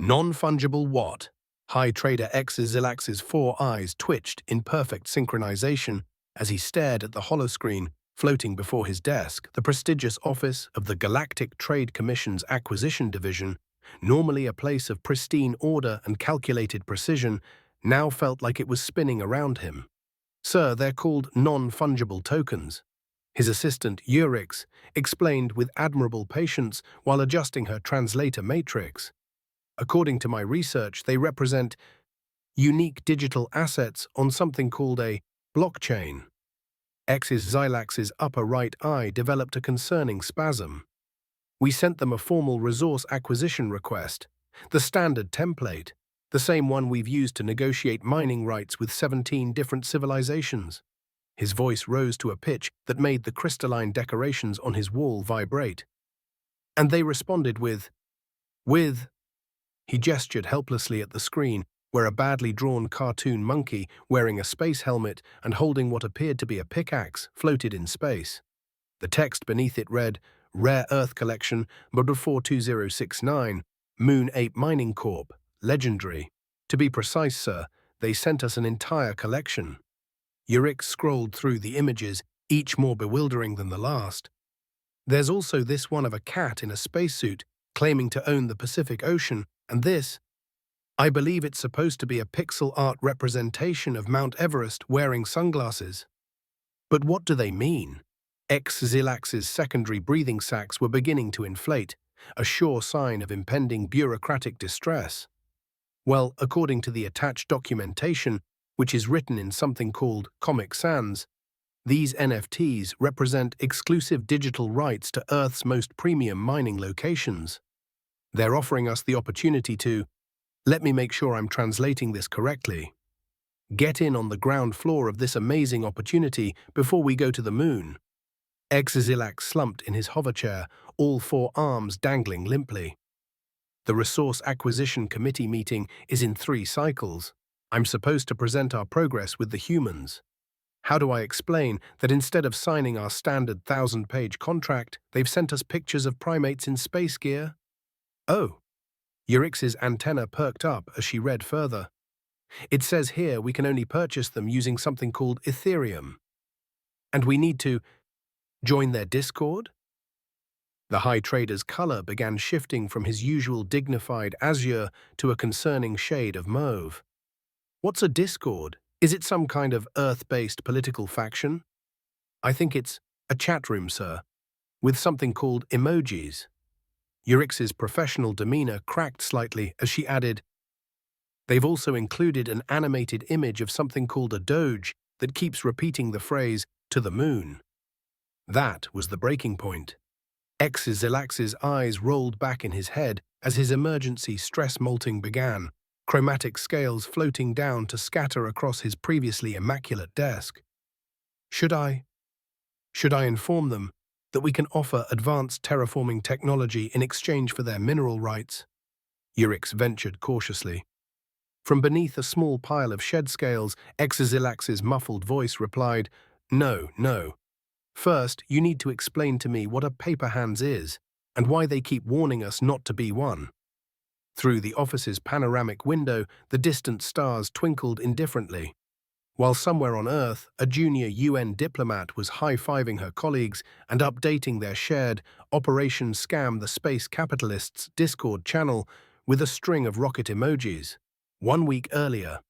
Non-fungible what? High Trader Xilax's 4 eyes twitched in perfect synchronization as he stared at the holoscreen floating before his desk. The prestigious office of the Galactic Trade Commission's Acquisition Division, normally a place of pristine order and calculated precision, now felt like it was spinning around him. "Sir, they're called non-fungible tokens," his assistant, Urix, explained with admirable patience while adjusting her translator matrix. "According to my research, they represent unique digital assets on something called a blockchain." Xilax's upper right eye developed a concerning spasm. "We sent them a formal resource acquisition request, the standard template, the same one we've used to negotiate mining rights with 17 different civilizations." His voice rose to a pitch that made the crystalline decorations on his wall vibrate. "And they responded with... He gestured helplessly at the screen, where a badly drawn cartoon monkey, wearing a space helmet and holding what appeared to be a pickaxe, floated in space. The text beneath it read, "Rare Earth Collection, Model 42069, Moon Ape Mining Corp, Legendary. To be precise, sir, they sent us an entire collection." Urix scrolled through the images, each more bewildering than the last. "There's also this one of a cat in a spacesuit, claiming to own the Pacific Ocean, and this, I believe it's supposed to be a pixel art representation of Mount Everest wearing sunglasses. But what do they mean?" Xilax's secondary breathing sacs were beginning to inflate, a sure sign of impending bureaucratic distress. "Well, according to the attached documentation, which is written in something called Comic Sans, these NFTs represent exclusive digital rights to Earth's most premium mining locations. They're offering us the opportunity to, let me make sure I'm translating this correctly, get in on the ground floor of this amazing opportunity before we go to the moon." Xilax slumped in his hoverchair, all 4 arms dangling limply. "The Resource Acquisition Committee meeting is in 3 cycles. I'm supposed to present our progress with the humans. How do I explain that instead of signing our standard 1,000-page contract, they've sent us pictures of primates in space gear?" "Oh." Urix's antenna perked up as she read further. "It says here we can only purchase them using something called Ethereum. And we need to join their Discord?" The High Trader's color began shifting from his usual dignified azure to a concerning shade of mauve. "What's a Discord? Is it some kind of Earth-based political faction?" "I think it's a chat room, sir, with something called emojis." Urix's professional demeanor cracked slightly as she added, "They've also included an animated image of something called a doge that keeps repeating the phrase, 'to the moon.'" That was the breaking point. Xilax's eyes rolled back in his head as his emergency stress-molting began, chromatic scales floating down to scatter across his previously immaculate desk. Should I inform them that we can offer advanced terraforming technology in exchange for their mineral rights?" Urix ventured cautiously. From beneath a small pile of shed scales, Xilax's muffled voice replied, "No, no. First, you need to explain to me what a paper hands is and why they keep warning us not to be one." Through the office's panoramic window, the distant stars twinkled indifferently, while somewhere on Earth, a junior UN diplomat was high-fiving her colleagues and updating their shared Operation Scam the Space Capitalists Discord channel with a string of rocket emojis. 1 week earlier,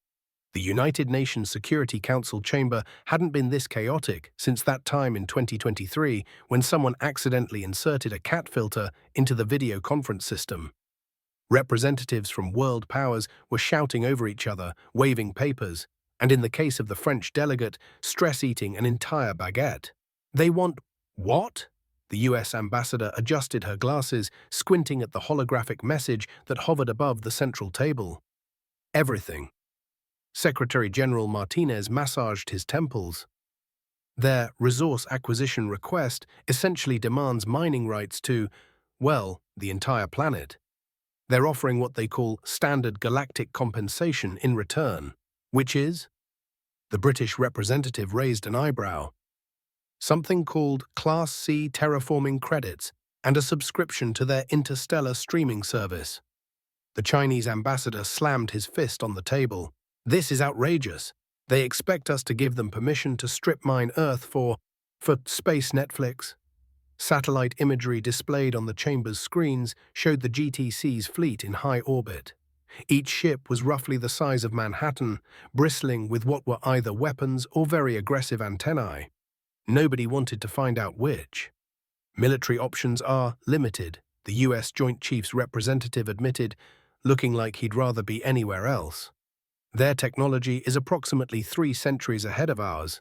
the United Nations Security Council chamber hadn't been this chaotic since that time in 2023 when someone accidentally inserted a cat filter into the video conference system. Representatives from world powers were shouting over each other, waving papers, and in the case of the French delegate, stress-eating an entire baguette. "They want what?" The US ambassador adjusted her glasses, squinting at the holographic message that hovered above the central table. "Everything." Secretary General Martinez massaged his temples. "Their resource acquisition request essentially demands mining rights to, well, the entire planet. They're offering what they call standard galactic compensation in return, which is?" The British representative raised an eyebrow. "Something called Class C terraforming credits and a subscription to their interstellar streaming service." The Chinese ambassador slammed his fist on the table. This is outrageous. They expect us to give them permission to strip mine Earth for space Netflix. Satellite imagery displayed on the chamber's screens showed the GTC's fleet in high orbit. Each ship was roughly the size of Manhattan, bristling with what were either weapons or very aggressive antennae. Nobody wanted to find out which. Military options are limited, the US Joint Chiefs representative admitted, looking like he'd rather be anywhere else. Their technology is approximately 3 centuries ahead of ours.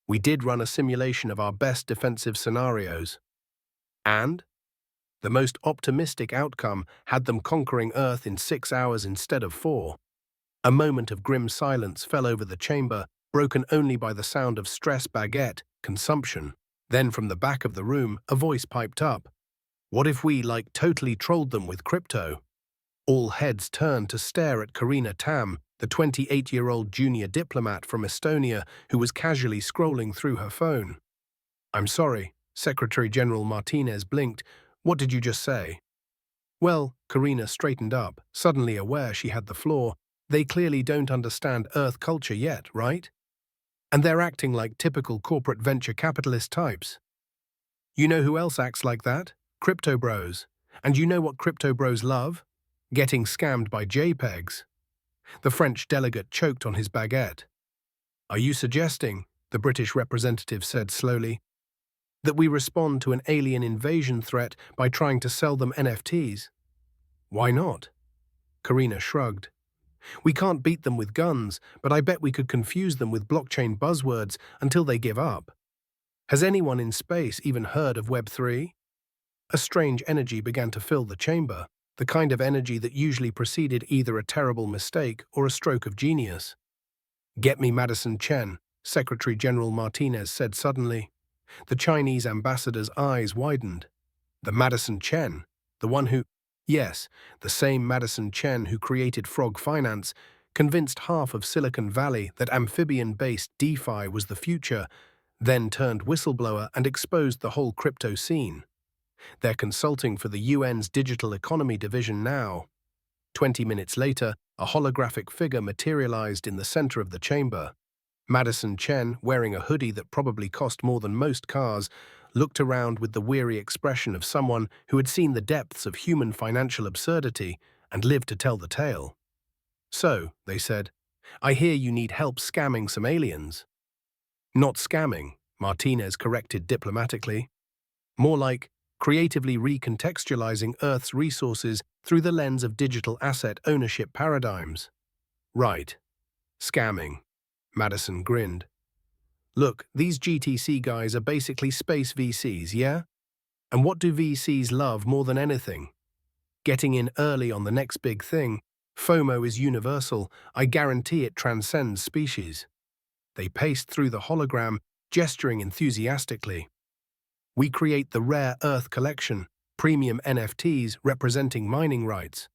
We did run a simulation of our best defensive scenarios. And the most optimistic outcome had them conquering Earth in 6 hours instead of 4. A moment of grim silence fell over the chamber, broken only by the sound of stress baguette consumption. Then from the back of the room, a voice piped up. What if we, totally trolled them with crypto? All heads turned to stare at Karina Tam, the 28-year-old junior diplomat from Estonia who was casually scrolling through her phone. I'm sorry, Secretary General Martinez blinked. What did you just say? Well, Karina straightened up, suddenly aware she had the floor. They clearly don't understand Earth culture yet, right? And they're acting like typical corporate venture capitalist types. You know who else acts like that? Crypto bros. And you know what crypto bros love? Getting scammed by JPEGs. The French delegate choked on his baguette. Are you suggesting, the British representative said slowly, that we respond to an alien invasion threat by trying to sell them NFTs? Why not? Karina shrugged. We can't beat them with guns, but I bet we could confuse them with blockchain buzzwords until they give up. Has anyone in space even heard of Web3? A strange energy began to fill the chamber, the kind of energy that usually preceded either a terrible mistake or a stroke of genius. Get me Madison Chen, Secretary General Martinez said suddenly. The Chinese ambassador's eyes widened. The Madison Chen, the one who… Yes, the same Madison Chen who created Frog Finance, convinced half of Silicon Valley that amphibian-based DeFi was the future, then turned whistleblower and exposed the whole crypto scene. They're consulting for the UN's Digital Economy Division now. 20 minutes later, a holographic figure materialized in the center of the chamber. Madison Chen, wearing a hoodie that probably cost more than most cars, looked around with the weary expression of someone who had seen the depths of human financial absurdity and lived to tell the tale. So, they said, I hear you need help scamming some aliens. Not scamming, Martinez corrected diplomatically. More like creatively recontextualizing Earth's resources through the lens of digital asset ownership paradigms. Right. Scamming. Madison grinned. Look, these GTC guys are basically space VCs, yeah? And what do VCs love more than anything? Getting in early on the next big thing. FOMO is universal. I guarantee it transcends species. They paced through the hologram, gesturing enthusiastically. We create the Rare Earth Collection, premium NFTs representing mining rights.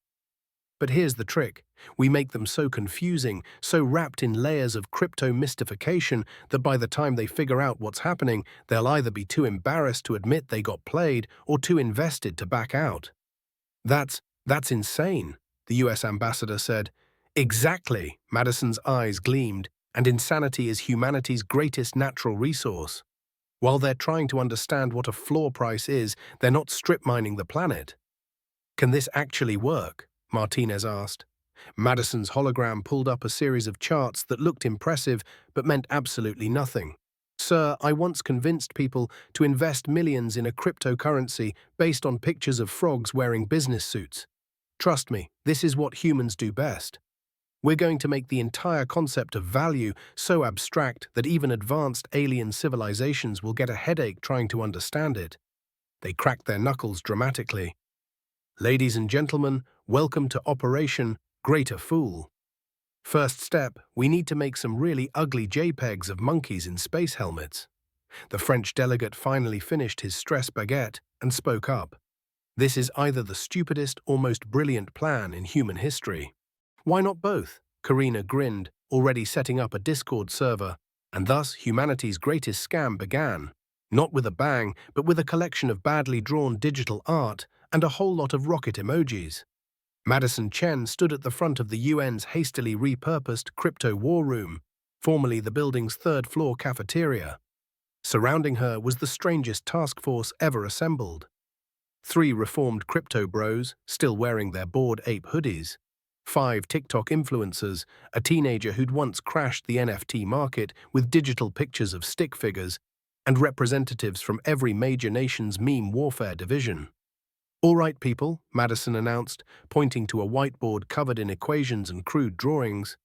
But here's the trick. We make them so confusing, so wrapped in layers of crypto mystification that by the time they figure out what's happening, they'll either be too embarrassed to admit they got played or too invested to back out. That's insane, the US ambassador said. Exactly, Madison's eyes gleamed, and insanity is humanity's greatest natural resource. While they're trying to understand what a floor price is, they're not strip mining the planet. Can this actually work? Martinez asked. Madison's hologram pulled up a series of charts that looked impressive but meant absolutely nothing. Sir, I once convinced people to invest millions in a cryptocurrency based on pictures of frogs wearing business suits. Trust me, this is what humans do best. We're going to make the entire concept of value so abstract that even advanced alien civilizations will get a headache trying to understand it. They cracked their knuckles dramatically. Ladies and gentlemen, welcome to Operation Greater Fool. First step, we need to make some really ugly JPEGs of monkeys in space helmets. The French delegate finally finished his stress baguette and spoke up. This is either the stupidest or most brilliant plan in human history. Why not both? Karina grinned, already setting up a Discord server, and thus humanity's greatest scam began. Not with a bang, but with a collection of badly drawn digital art and a whole lot of rocket emojis. Madison Chen stood at the front of the UN's hastily repurposed crypto war room, formerly the building's third-floor cafeteria. Surrounding her was the strangest task force ever assembled. 3 reformed crypto bros, still wearing their Bored Ape hoodies. 5 TikTok influencers, a teenager who'd once crashed the NFT market with digital pictures of stick figures, and representatives from every major nation's meme warfare division. "All right, people," Madison announced, pointing to a whiteboard covered in equations and crude drawings.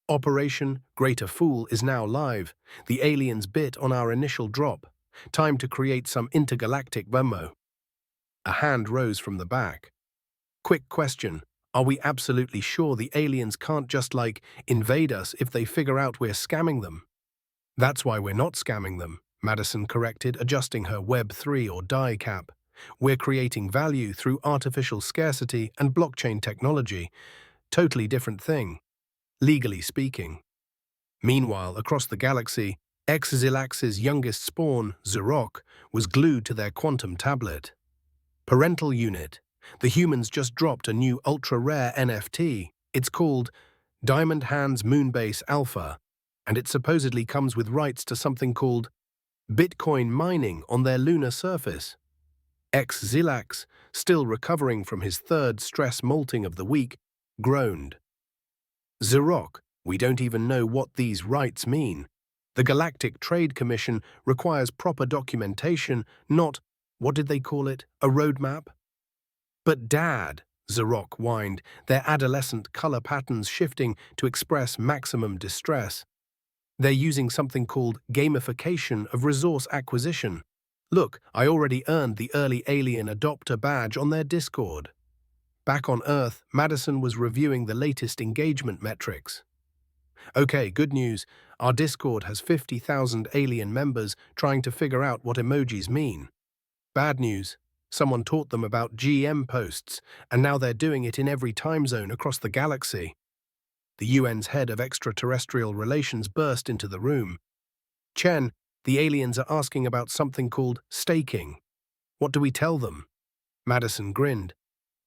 "Operation Greater Fool is now live. The aliens bit on our initial drop. Time to create some intergalactic Venmo." A hand rose from the back. "Quick question. Are we absolutely sure the aliens can't just, invade us if they figure out we're scamming them?" "That's why we're not scamming them," Madison corrected, adjusting her Web3 or DAI cap. "We're creating value through artificial scarcity and blockchain technology. Totally different thing, legally speaking." Meanwhile, across the galaxy, Xilax's youngest spawn, Xerok, was glued to their quantum tablet. Parental unit. The humans just dropped a new ultra-rare NFT. It's called Diamond Hands Moonbase Alpha, and it supposedly comes with rights to something called Bitcoin mining on their lunar surface. Xilax, still recovering from his third stress-molting of the week, groaned. "Xerok, we don't even know what these rights mean. The Galactic Trade Commission requires proper documentation, not, what did they call it, a roadmap?" "But Dad," Xerok whined, their adolescent color patterns shifting to express maximum distress. "They're using something called gamification of resource acquisition. Look, I already earned the early alien adopter badge on their Discord." Back on Earth, Madison was reviewing the latest engagement metrics. "Okay, good news. Our Discord has 50,000 alien members trying to figure out what emojis mean. Bad news. Someone taught them about GM posts, and now they're doing it in every time zone across the galaxy." The UN's head of extraterrestrial relations burst into the room. "Chen, the aliens are asking about something called staking. What do we tell them?" Madison grinned.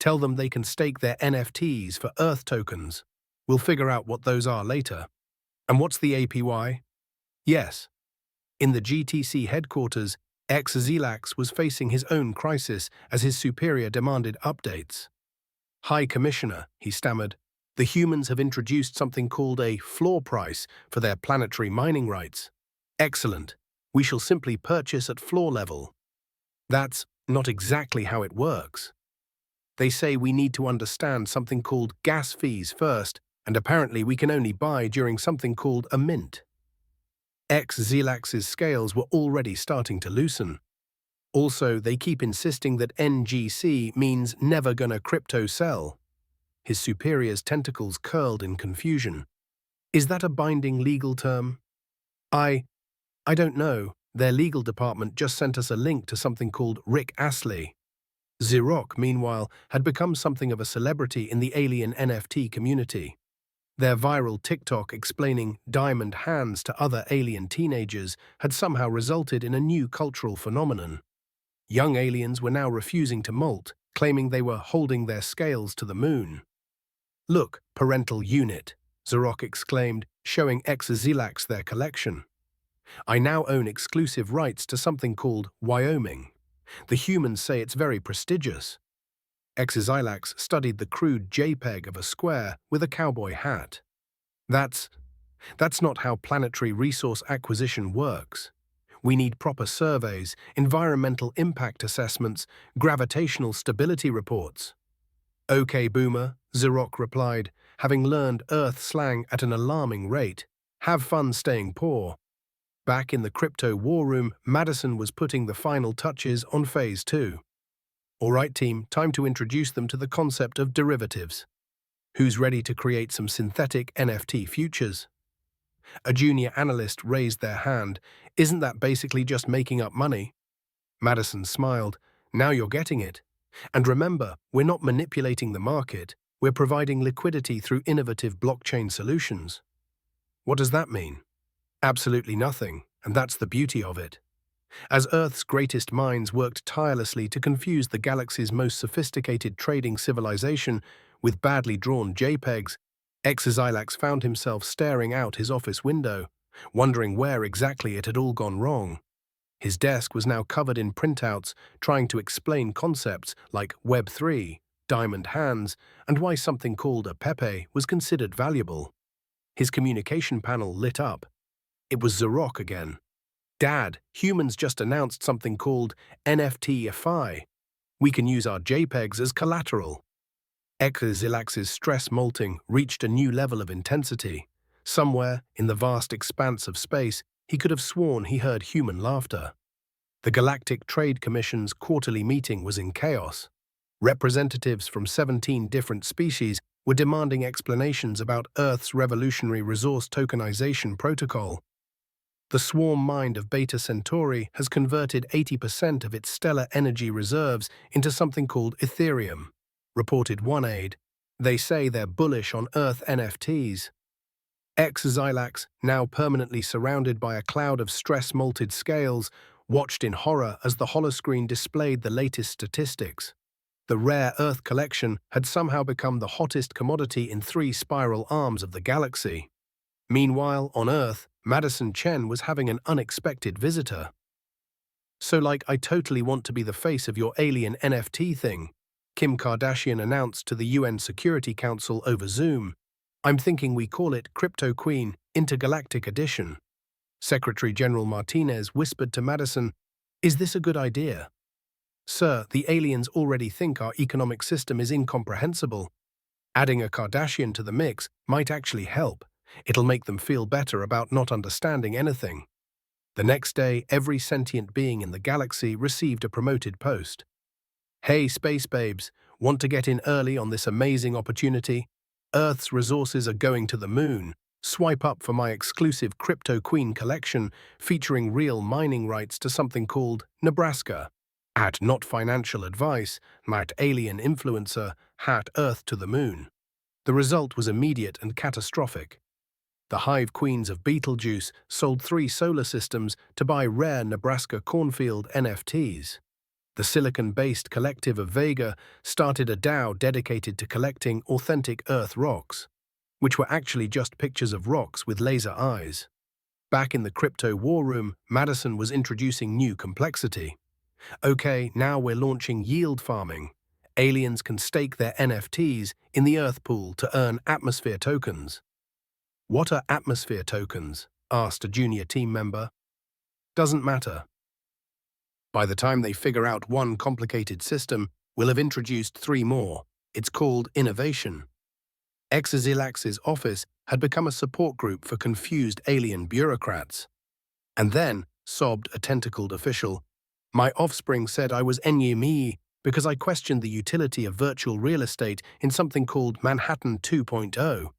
"Tell them they can stake their NFTs for Earth tokens. We'll figure out what those are later." "And what's the APY?" "Yes." In the GTC headquarters, Xilax was facing his own crisis as his superior demanded updates. "High Commissioner," he stammered, "the humans have introduced something called a floor price for their planetary mining rights." "Excellent. We shall simply purchase at floor level." "That's not exactly how it works. They say we need to understand something called gas fees first, and apparently we can only buy during something called a mint." Xilax's scales were already starting to loosen. "Also, they keep insisting that NGC means never gonna crypto sell." His superior's tentacles curled in confusion. "Is that a binding legal term?" I don't know. Their legal department just sent us a link to something called Rick Astley." Xerok, meanwhile, had become something of a celebrity in the alien NFT community. Their viral TikTok explaining diamond hands to other alien teenagers had somehow resulted in a new cultural phenomenon. Young aliens were now refusing to molt, claiming they were holding their scales to the moon. "Look, parental unit," Xerok exclaimed, showing Xilax their collection. "I now own exclusive rights to something called Wyoming. The humans say it's very prestigious." Xilax studied the crude JPEG of a square with a cowboy hat. That's not how planetary resource acquisition works. We need proper surveys, environmental impact assessments, gravitational stability reports." "Okay, boomer," Xerok replied, having learned Earth slang at an alarming rate. "Have fun staying poor." Back in the crypto war room, Madison was putting the final touches on Phase 2. "All right, team, time to introduce them to the concept of derivatives. Who's ready to create some synthetic NFT futures?" A junior analyst raised their hand. "Isn't that basically just making up money?" Madison smiled. "Now you're getting it. And remember, we're not manipulating the market. We're providing liquidity through innovative blockchain solutions." "What does that mean?" "Absolutely nothing, and that's the beauty of it. As Earth's greatest minds worked tirelessly to confuse the galaxy's most sophisticated trading civilization, with badly drawn JPEGs, Exilax found himself staring out his office window, wondering where exactly it had all gone wrong. His desk was now covered in printouts trying to explain concepts like Web3, diamond hands, and why something called a Pepe was considered valuable. His communication panel lit up. It was Xerox again. "Dad, humans just announced something called NFTFI. We can use our JPEGs as collateral." Exilax's stress-molting reached a new level of intensity. Somewhere, in the vast expanse of space, he could have sworn he heard human laughter. The Galactic Trade Commission's quarterly meeting was in chaos. Representatives from 17 different species were demanding explanations about Earth's revolutionary resource tokenization protocol. The swarm mind of Beta Centauri has converted 80% of its stellar energy reserves into something called Ethereum, reported one aide. They say they're bullish on Earth NFTs. Exilax, now permanently surrounded by a cloud of stress-molted scales, watched in horror as the holoscreen displayed the latest statistics. The rare Earth collection had somehow become the hottest commodity in 3 spiral arms of the galaxy. Meanwhile, on Earth, Madison Chen was having an unexpected visitor. "So I totally want to be the face of your alien NFT thing," Kim Kardashian announced to the UN Security Council over Zoom. "I'm thinking we call it Crypto Queen Intergalactic Edition." Secretary General Martinez whispered to Madison, "Is this a good idea?" "Sir, the aliens already think our economic system is incomprehensible. Adding a Kardashian to the mix might actually help. It'll make them feel better about not understanding anything." The next day, every sentient being in the galaxy received a promoted post. "Hey, space babes, want to get in early on this amazing opportunity? Earth's resources are going to the moon. Swipe up for my exclusive Crypto Queen collection featuring real mining rights to something called Nebraska. At not financial advice, at alien influencer, hat Earth to the moon." The result was immediate and catastrophic. The hive queens of Betelgeuse sold 3 solar systems to buy rare Nebraska cornfield NFTs. The silicon-based collective of Vega started a DAO dedicated to collecting authentic Earth rocks, which were actually just pictures of rocks with laser eyes. Back in the crypto war room, Madison was introducing new complexity. "Okay, now we're launching yield farming. Aliens can stake their NFTs in the Earth pool to earn atmosphere tokens." "What are atmosphere tokens?" asked a junior team member. "Doesn't matter. By the time they figure out one complicated system, we'll have introduced 3 more. It's called innovation." Exilax's office had become a support group for confused alien bureaucrats. And then, sobbed a tentacled official, "My offspring said I was me because I questioned the utility of virtual real estate in something called Manhattan 2.0.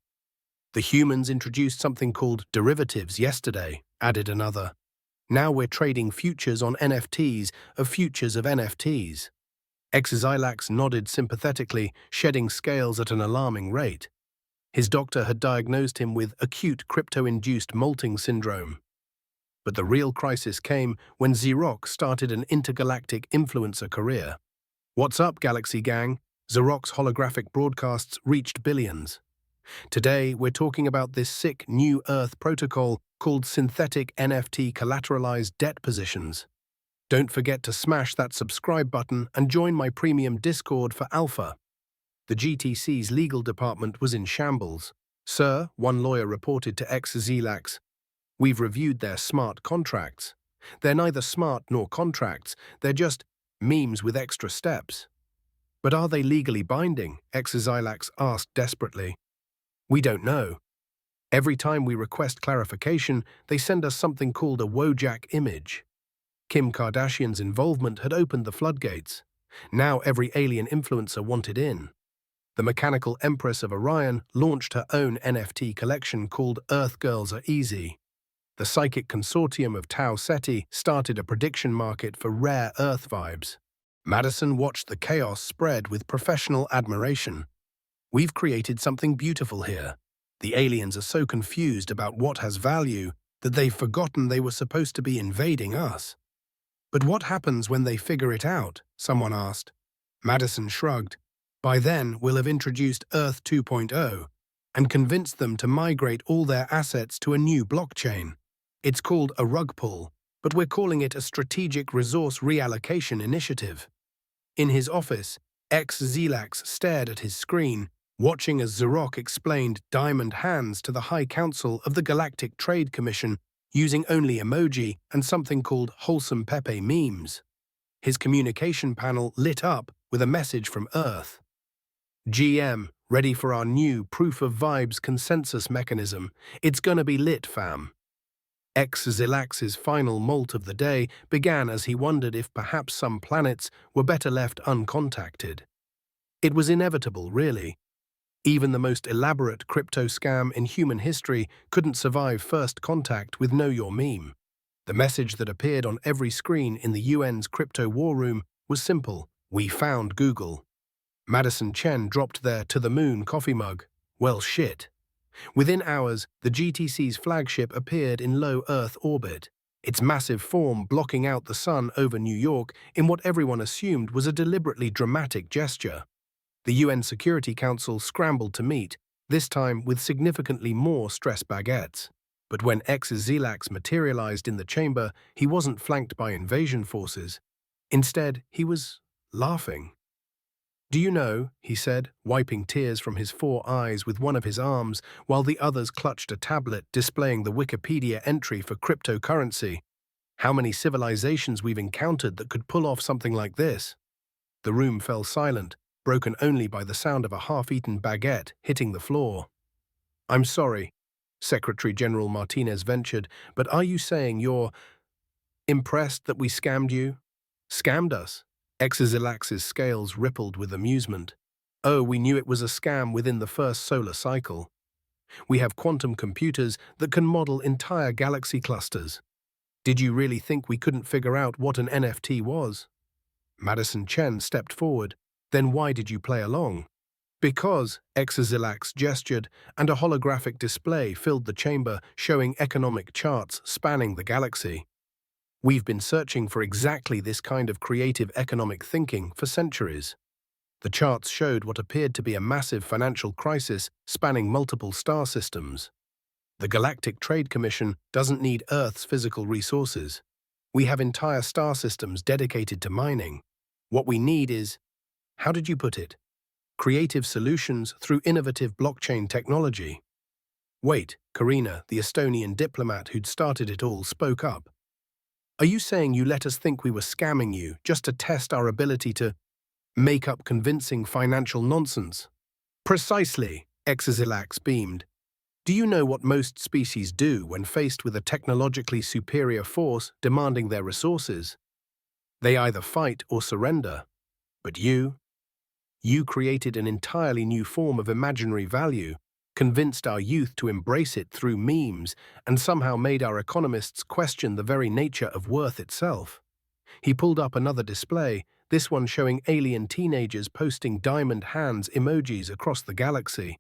The humans introduced something called derivatives yesterday," added another. "Now we're trading futures on NFTs of futures of NFTs." Exilax nodded sympathetically, shedding scales at an alarming rate. His doctor had diagnosed him with acute crypto-induced molting syndrome. But the real crisis came when Xerox started an intergalactic influencer career. "What's up, Galaxy Gang?" Xerox holographic broadcasts reached billions. "Today, we're talking about this sick new Earth protocol called synthetic NFT collateralized debt positions. Don't forget to smash that subscribe button and join my premium Discord for alpha." The GTC's legal department was in shambles. "Sir," one lawyer reported to Exilax, "we've reviewed their smart contracts. They're neither smart nor contracts, they're just memes with extra steps." "But are they legally binding?" Exilax asked desperately. "We don't know. Every time we request clarification, they send us something called a Wojak image." Kim Kardashian's involvement had opened the floodgates. Now every alien influencer wanted in. The mechanical empress of Orion launched her own NFT collection called Earth Girls Are Easy. The psychic consortium of Tau Ceti started a prediction market for rare Earth vibes. Madison watched the chaos spread with professional admiration. "We've created something beautiful here. The aliens are so confused about what has value that they've forgotten they were supposed to be invading us." "But what happens when they figure it out?" someone asked. Madison shrugged. By then, we'll have introduced Earth 2.0 and convinced them to migrate all their assets to a new blockchain. It's called a rug pull, but we're calling it a strategic resource reallocation initiative. In his office, ex-Zelax stared at his screen, watching as Zarok explained diamond hands to the High Council of the Galactic Trade Commission using only emoji and something called wholesome Pepe memes. His communication panel lit up with a message from Earth. GM, ready for our new proof of vibes consensus mechanism. It's gonna be lit, fam. Ex-Zelax's final molt of the day began as he wondered if perhaps some planets were better left uncontacted. It was inevitable, really. Even the most elaborate crypto scam in human history couldn't survive first contact with Know Your Meme. The message that appeared on every screen in the UN's crypto war room was simple: we found Google. Madison Chen dropped their to the moon coffee mug. Well, shit. Within hours, the GTC's flagship appeared in low Earth orbit, its massive form blocking out the sun over New York in what everyone assumed was a deliberately dramatic gesture. The UN Security Council scrambled to meet, this time with significantly more stress baguettes. But when ex-Zelax materialized in the chamber, he wasn't flanked by invasion forces. Instead, he was laughing. "Do you know," he said, wiping tears from his 4 eyes with one of his arms while the others clutched a tablet displaying the Wikipedia entry for cryptocurrency, "how many civilizations we've encountered that could pull off something like this?" The room fell silent, broken only by the sound of a half-eaten baguette hitting the floor. "I'm sorry," Secretary General Martinez ventured, "but are you saying you're impressed that we scammed you?" "Scammed us?" Ex-Zelax's scales rippled with amusement. "Oh, we knew it was a scam within the first solar cycle. We have quantum computers that can model entire galaxy clusters. Did you really think we couldn't figure out what an NFT was?" Madison Chen stepped forward. "Then why did you play along?" "Because," ex-Zelax gestured, and a holographic display filled the chamber showing economic charts spanning the galaxy. "We've been searching for exactly this kind of creative economic thinking for centuries." The charts showed what appeared to be a massive financial crisis spanning multiple star systems. The Galactic Trade Commission doesn't need Earth's physical resources. We have entire star systems dedicated to mining. What we need is, how did you put it? Creative solutions through innovative blockchain technology. Wait, Karina, the Estonian diplomat who'd started it all, spoke up. "Are you saying you let us think we were scamming you just to test our ability to make up convincing financial nonsense?" "Precisely," ex-Zelax beamed. "Do you know what most species do when faced with a technologically superior force demanding their resources? They either fight or surrender. But you created an entirely new form of imaginary value, convinced our youth to embrace it through memes, and somehow made our economists question the very nature of worth itself." He pulled up another display, this one showing alien teenagers posting diamond hands emojis across the galaxy.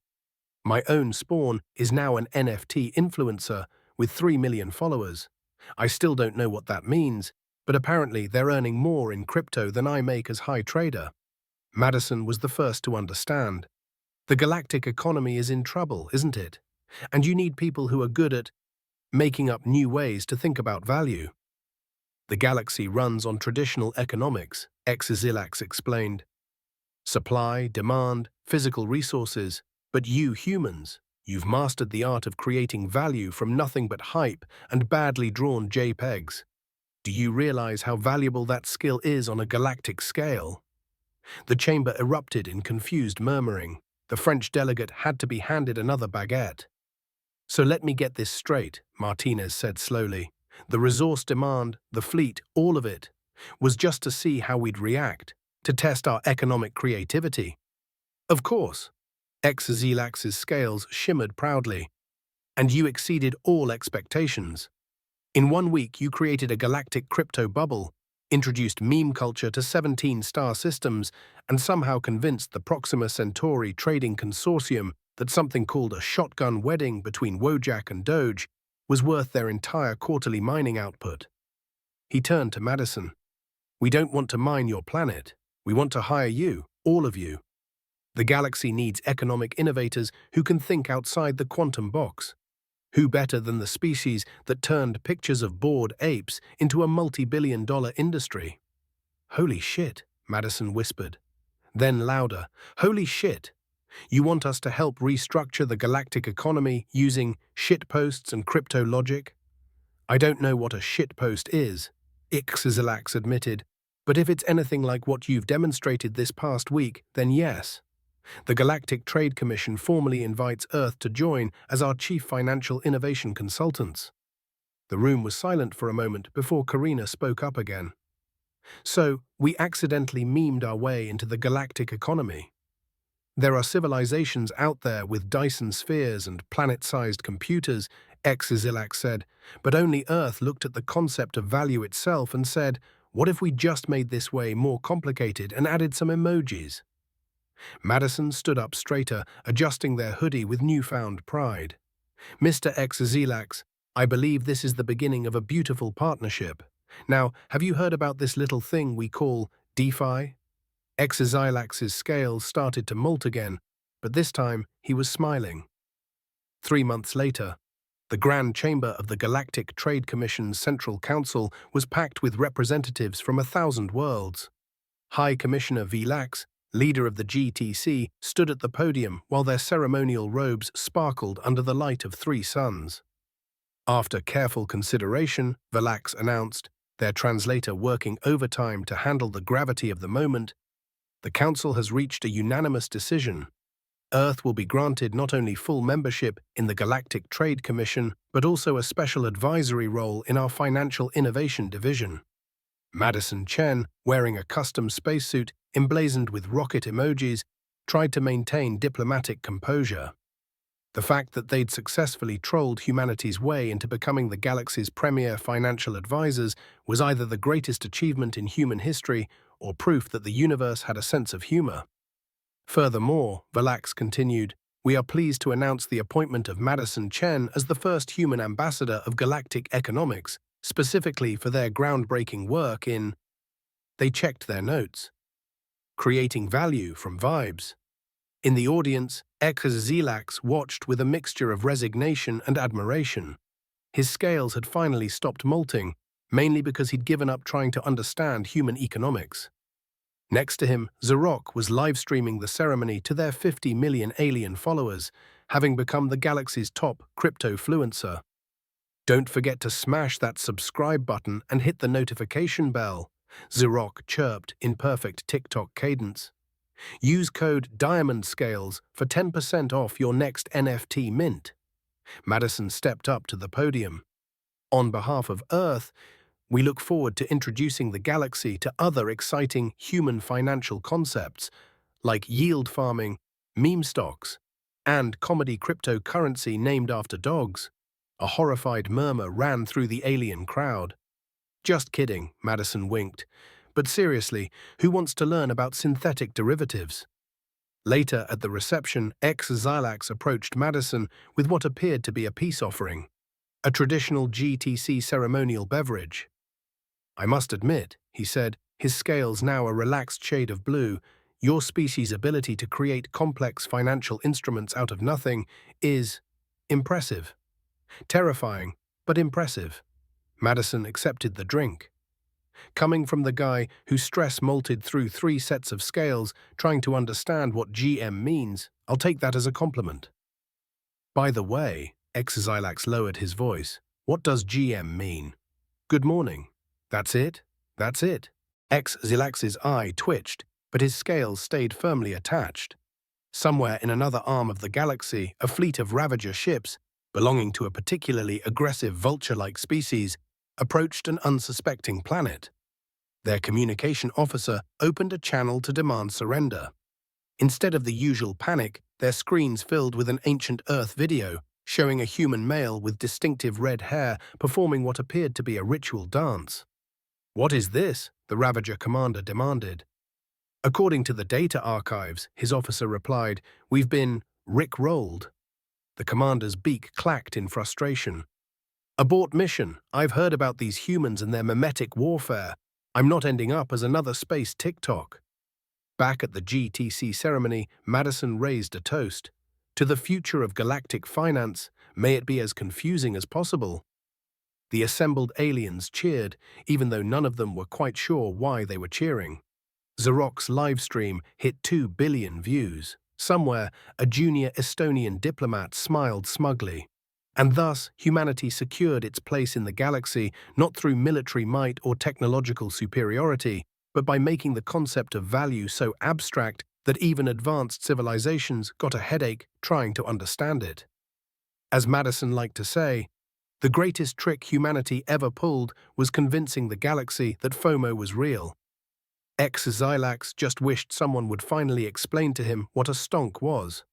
"My own spawn is now an NFT influencer with 3 million followers. I still don't know what that means, but apparently they're earning more in crypto than I make as high trader." Madison was the first to understand. The galactic economy is in trouble, isn't it? And you need people who are good at making up new ways to think about value. "The galaxy runs on traditional economics," ex-Zelax explained. "Supply, demand, physical resources. But you humans, you've mastered the art of creating value from nothing but hype and badly drawn JPEGs. Do you realize how valuable that skill is on a galactic scale?" The chamber erupted in confused murmuring. The French delegate had to be handed another baguette. "So let me get this straight," Martinez said slowly. "The resource demand, the fleet, all of it, was just to see how we'd react, to test our economic creativity." "Of course." Ex-Zelax's scales shimmered proudly. "And you exceeded all expectations. In 1 week, you created a galactic crypto bubble, introduced meme culture to 17 star systems, and somehow convinced the Proxima Centauri trading consortium that something called a shotgun wedding between Wojak and Doge was worth their entire quarterly mining output." He turned to Madison. "We don't want to mine your planet. We want to hire you, all of you." The galaxy needs economic innovators who can think outside the quantum box. Who better than the species that turned pictures of bored apes into a multi-billion-dollar industry? Holy shit, Madison whispered. Then louder, holy shit. You want us to help restructure the galactic economy using shitposts and crypto logic? I don't know what a shitpost is, Ixizalax admitted, but if it's anything like what you've demonstrated this past week, then yes. The Galactic Trade Commission formally invites Earth to join as our chief financial innovation consultants. The room was silent for a moment before Karina spoke up again. So, we accidentally memed our way into the galactic economy. There are civilizations out there with Dyson spheres and planet-sized computers, Xizilax said, but only Earth looked at the concept of value itself and said, what if we just made this way more complicated and added some emojis? Madison stood up straighter, adjusting their hoodie with newfound pride. Mr. Xizilax, I believe this is the beginning of a beautiful partnership. Now, have you heard about this little thing we call DeFi? Xizilax's scales started to molt again, but this time he was smiling. 3 months later, the Grand Chamber of the Galactic Trade Commission's Central Council was packed with representatives from 1,000 worlds. High Commissioner Velax, leader of the GTC, stood at the podium while their ceremonial robes sparkled under the light of 3 suns. After careful consideration, Velax announced, their translator working overtime to handle the gravity of the moment, the Council has reached a unanimous decision. Earth will be granted not only full membership in the Galactic Trade Commission, but also a special advisory role in our Financial Innovation Division. Madison Chen, wearing a custom spacesuit emblazoned with rocket emojis, tried to maintain diplomatic composure. The fact that they'd successfully trolled humanity's way into becoming the galaxy's premier financial advisors was either the greatest achievement in human history or proof that the universe had a sense of humor. Furthermore, Velax continued, we are pleased to announce the appointment of Madison Chen as the first human ambassador of galactic economics, specifically for their groundbreaking work in… They checked their notes. Creating value from vibes. In the audience, Xizilax watched with a mixture of resignation and admiration. His scales had finally stopped molting, mainly because he'd given up trying to understand human economics. Next to him, Zarok was live-streaming the ceremony to their 50 million alien followers, having become the galaxy's top crypto-fluencer. Don't forget to smash that subscribe button and hit the notification bell, Zarok chirped in perfect TikTok cadence. Use code DIAMONDSCALES for 10% off your next NFT mint. Madison stepped up to the podium. On behalf of Earth, we look forward to introducing the galaxy to other exciting human financial concepts like yield farming, meme stocks, and comedy cryptocurrency named after dogs. A horrified murmur ran through the alien crowd. Just kidding, Madison winked. But seriously, who wants to learn about synthetic derivatives? Later at the reception, Xizilax approached Madison with what appeared to be a peace offering, a traditional GTC ceremonial beverage. I must admit, he said, his scales now a relaxed shade of blue, your species' ability to create complex financial instruments out of nothing is impressive. Terrifying, but impressive. Madison accepted the drink. Coming from the guy who stress-molted through 3 sets of scales trying to understand what GM means, I'll take that as a compliment. By the way, Xizilax lowered his voice, what does GM mean? Good morning. That's it? That's it. Xizilax's eye twitched, but his scales stayed firmly attached. Somewhere in another arm of the galaxy, a fleet of Ravager ships, belonging to a particularly aggressive vulture-like species, approached an unsuspecting planet. Their communication officer opened a channel to demand surrender. Instead of the usual panic, their screens filled with an ancient Earth video showing a human male with distinctive red hair performing what appeared to be a ritual dance. What is this? The Ravager commander demanded. According to the data archives, his officer replied, we've been Rick-rolled. The commander's beak clacked in frustration. Abort mission. I've heard about these humans and their mimetic warfare. I'm not ending up as another space TikTok. Back at the GTC ceremony, Madison raised a toast. To the future of galactic finance, may it be as confusing as possible. The assembled aliens cheered, even though none of them were quite sure why they were cheering. Xerox livestream hit 2 billion views. Somewhere, a junior Estonian diplomat smiled smugly. And thus, humanity secured its place in the galaxy not through military might or technological superiority, but by making the concept of value so abstract that even advanced civilizations got a headache trying to understand it. As Madison liked to say, the greatest trick humanity ever pulled was convincing the galaxy that FOMO was real. Ex-Xilax just wished someone would finally explain to him what a stonk was.